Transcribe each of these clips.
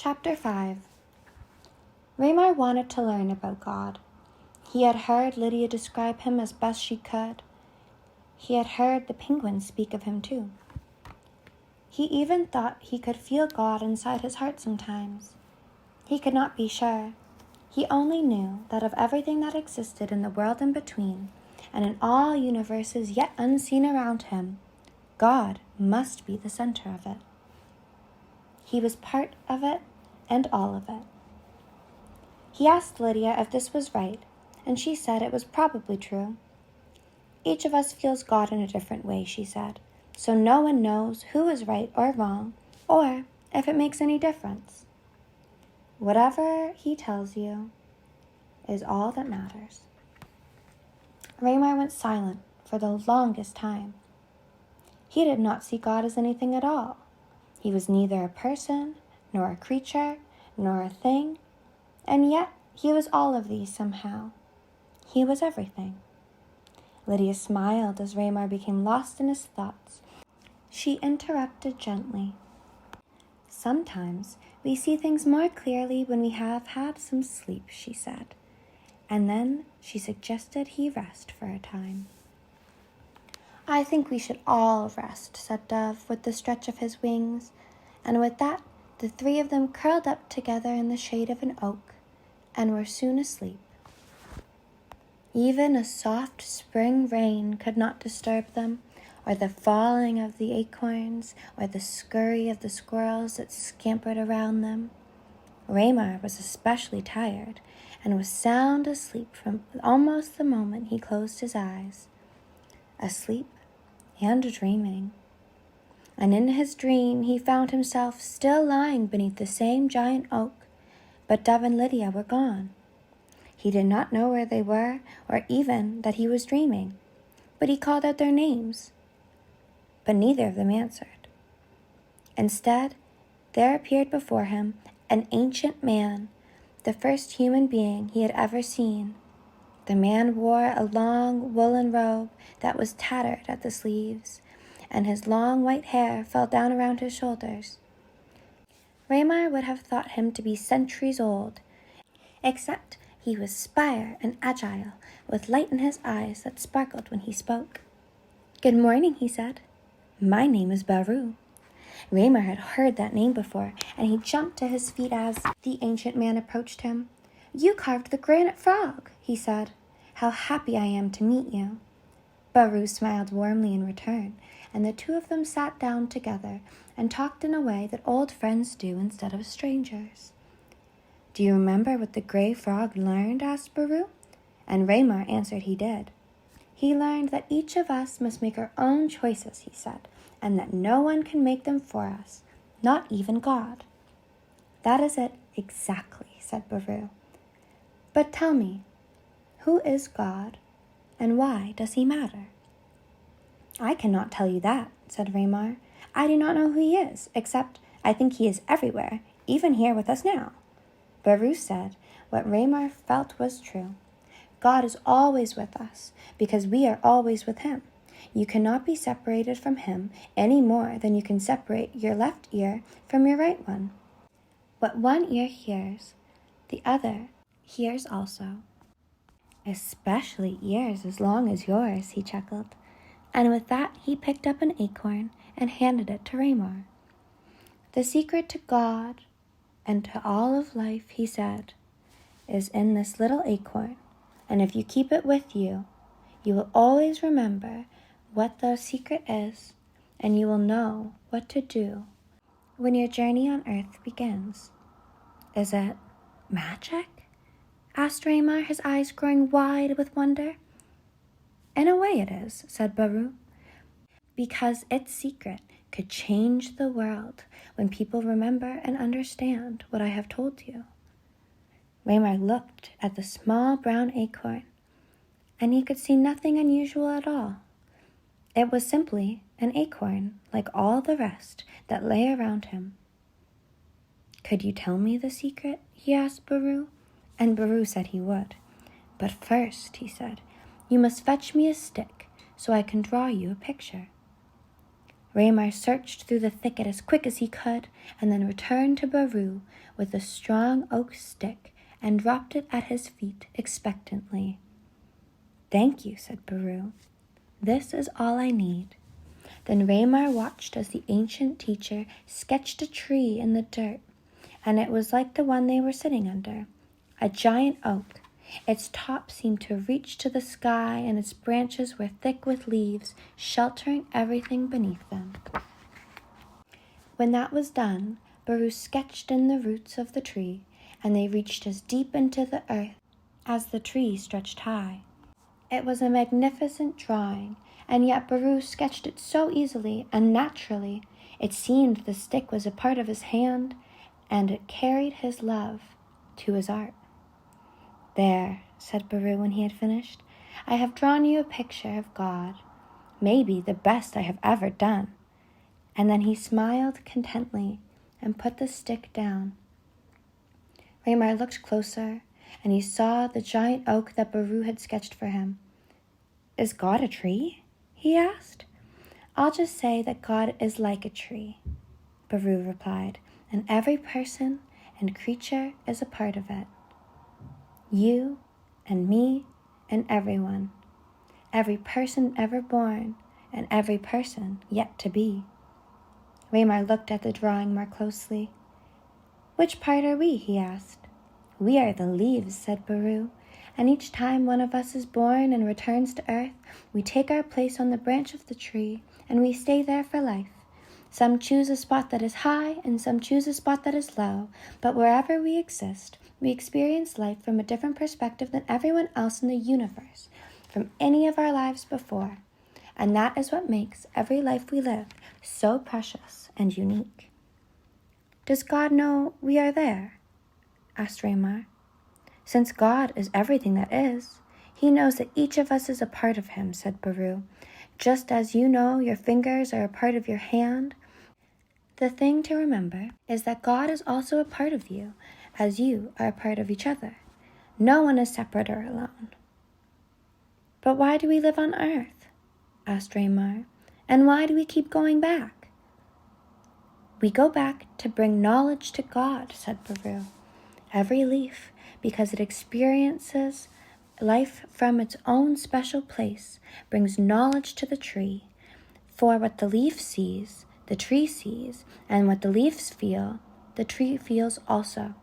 Chapter 5. Ramar wanted to learn about God. He had heard Lydia describe him as best she could. He had heard the penguins speak of him too. He even thought he could feel God inside his heart sometimes. He could not be sure. He only knew that of everything that existed in the world in between, and in all universes yet unseen around him, God must be the center of it. He was part of it and all of it. He asked Lydia if this was right, and she said it was probably true. Each of us feels God in a different way, she said, so no one knows who is right or wrong, or if it makes any difference. Whatever he tells you is all that matters. Ramar went silent for the longest time. He did not see God as anything at all. He was neither a person, nor a creature, nor a thing, and yet he was all of these somehow. He was everything. Lydia smiled as Ramar became lost in his thoughts. She interrupted gently. Sometimes we see things more clearly when we have had some sleep, she said, and then she suggested he rest for a time. I think we should all rest, said Dove with the stretch of his wings, and with that the three of them curled up together in the shade of an oak, and were soon asleep. Even a soft spring rain could not disturb them, or the falling of the acorns, or the scurry of the squirrels that scampered around them. Ramar was especially tired, and was sound asleep from almost the moment he closed his eyes. Asleep and dreaming. And in his dream he found himself still lying beneath the same giant oak, but Dove and Lydia were gone. He did not know where they were, or even that he was dreaming, but he called out their names. But neither of them answered. Instead, there appeared before him an ancient man, the first human being he had ever seen. The man wore a long woolen robe that was tattered at the sleeves, and his long white hair fell down around his shoulders. Ramar would have thought him to be centuries old, except he was spare and agile, with light in his eyes that sparkled when he spoke. "Good morning," he said. "My name is Baru." Ramar had heard that name before, and he jumped to his feet as the ancient man approached him. "You carved the granite frog," he said. "How happy I am to meet you." Baru smiled warmly in return, and the two of them sat down together and talked in a way that old friends do instead of strangers. "Do you remember what the gray frog learned?" asked Baru, and Ramar answered he did. "He learned that each of us must make our own choices," he said, "and that no one can make them for us, not even God." "That is it exactly," said Baru. "But tell me, who is God, and why does he matter?" "I cannot tell you that," said Ramar. "I do not know who he is, except I think he is everywhere, even here with us now." Baru said what Ramar felt was true. God is always with us, because we are always with him. You cannot be separated from him any more than you can separate your left ear from your right one. What one ear hears, the other hears also. "Especially ears as long as yours," he chuckled, and with that he picked up an acorn and handed it to Ramar. "The secret to God and to all of life," he said, "is in this little acorn, and if you keep it with you, you will always remember what the secret is, and you will know what to do when your journey on earth begins." "Is it magic?" asked Ramar, his eyes growing wide with wonder. "In a way it is," said Baru, "because its secret could change the world when people remember and understand what I have told you." Ramar looked at the small brown acorn, and he could see nothing unusual at all. It was simply an acorn, like all the rest that lay around him. "Could you tell me the secret?" he asked Baru, and Baru said he would. "But first," he said, "you must fetch me a stick so I can draw you a picture." Ramar searched through the thicket as quick as he could, and then returned to Baru with a strong oak stick and dropped it at his feet expectantly. "Thank you," said Baru. "This is all I need." Then Ramar watched as the ancient teacher sketched a tree in the dirt, and it was like the one they were sitting under, a giant oak. Its top seemed to reach to the sky, and its branches were thick with leaves, sheltering everything beneath them. When that was done, Baru sketched in the roots of the tree, and they reached as deep into the earth as the tree stretched high. It was a magnificent drawing, and yet Baru sketched it so easily and naturally, it seemed the stick was a part of his hand, and it carried his love to his art. "There," said Baru when he had finished, "I have drawn you a picture of God, maybe the best I have ever done." And then he smiled contentedly and put the stick down. Ramar looked closer, and he saw the giant oak that Baru had sketched for him. "Is God a tree?" he asked. "I'll just say that God is like a tree," Baru replied, "and every person and creature is a part of it. You and me and everyone. Every person ever born and every person yet to be." Ramar looked at the drawing more closely. "Which part are we?" he asked. "We are the leaves," said Baru, "and each time one of us is born and returns to earth, we take our place on the branch of the tree, and we stay there for life. Some choose a spot that is high, and some choose a spot that is low, but wherever we exist, we experience life from a different perspective than everyone else in the universe, from any of our lives before. And that is what makes every life we live so precious and unique." "Does God know we are there?" asked Ramar. "Since God is everything that is, he knows that each of us is a part of him," said Baru. "Just as you know your fingers are a part of your hand, the thing to remember is that God is also a part of you, as you are a part of each other. No one is separate or alone." "But why do we live on earth?" asked Ramar. "And why do we keep going back?" "We go back to bring knowledge to God," said Baru. "Every leaf, because it experiences life from its own special place, brings knowledge to the tree. For what the leaf sees, the tree sees, and what the leaves feel, the tree feels also.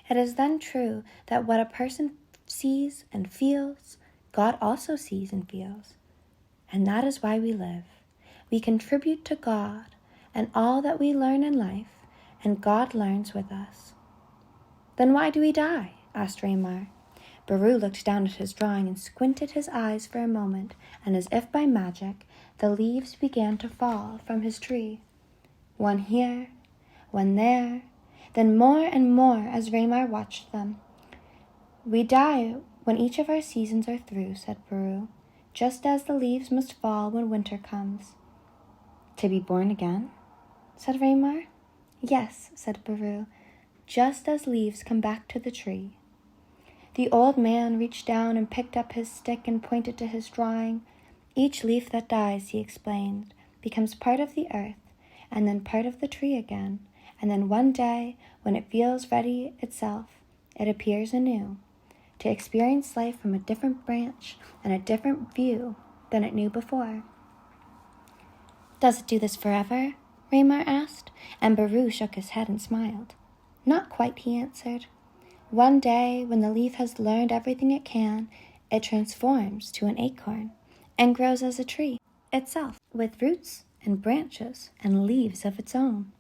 It is then true that what a person sees and feels, God also sees and feels. And that is why we live. We contribute to God and all that we learn in life, and God learns with us." "Then why do we die?" asked Ramar. Baru looked down at his drawing and squinted his eyes for a moment, and as if by magic, the leaves began to fall from his tree. One here, one there, then more and more as Ramar watched them. "We die when each of our seasons are through," said Baru, "just as the leaves must fall when winter comes." "To be born again?" said Ramar. "Yes," said Baru, "just as leaves come back to the tree." The old man reached down and picked up his stick and pointed to his drawing. "Each leaf that dies," he explained, "becomes part of the earth, and then part of the tree again, and then one day, when it feels ready itself, it appears anew, to experience life from a different branch and a different view than it knew before." "Does it do this forever?" Ramar asked, and Baru shook his head and smiled. "Not quite," he answered. "One day, when the leaf has learned everything it can, it transforms to an acorn and grows as a tree itself, with roots and branches and leaves of its own."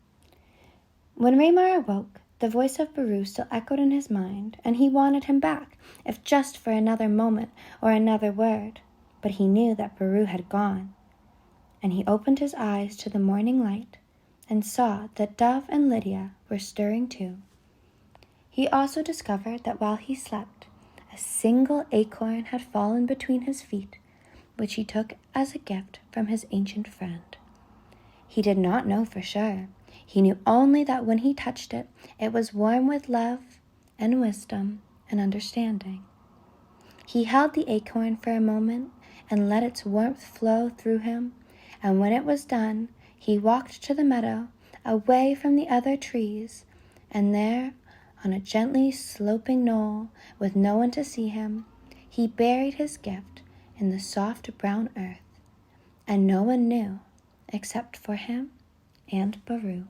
When Ramar awoke, the voice of Baru still echoed in his mind, and he wanted him back, if just for another moment or another word. But he knew that Baru had gone, and he opened his eyes to the morning light and saw that Dove and Lydia were stirring too. He also discovered that while he slept, a single acorn had fallen between his feet, which he took as a gift from his ancient friend. He did not know for sure. He knew only that when he touched it, it was warm with love and wisdom and understanding. He held the acorn for a moment and let its warmth flow through him, And when it was done, he walked to the meadow, away from the other trees, and there, on a gently sloping knoll, with no one to see him, he buried his gift in the soft brown earth, and no one knew except for him and Baru.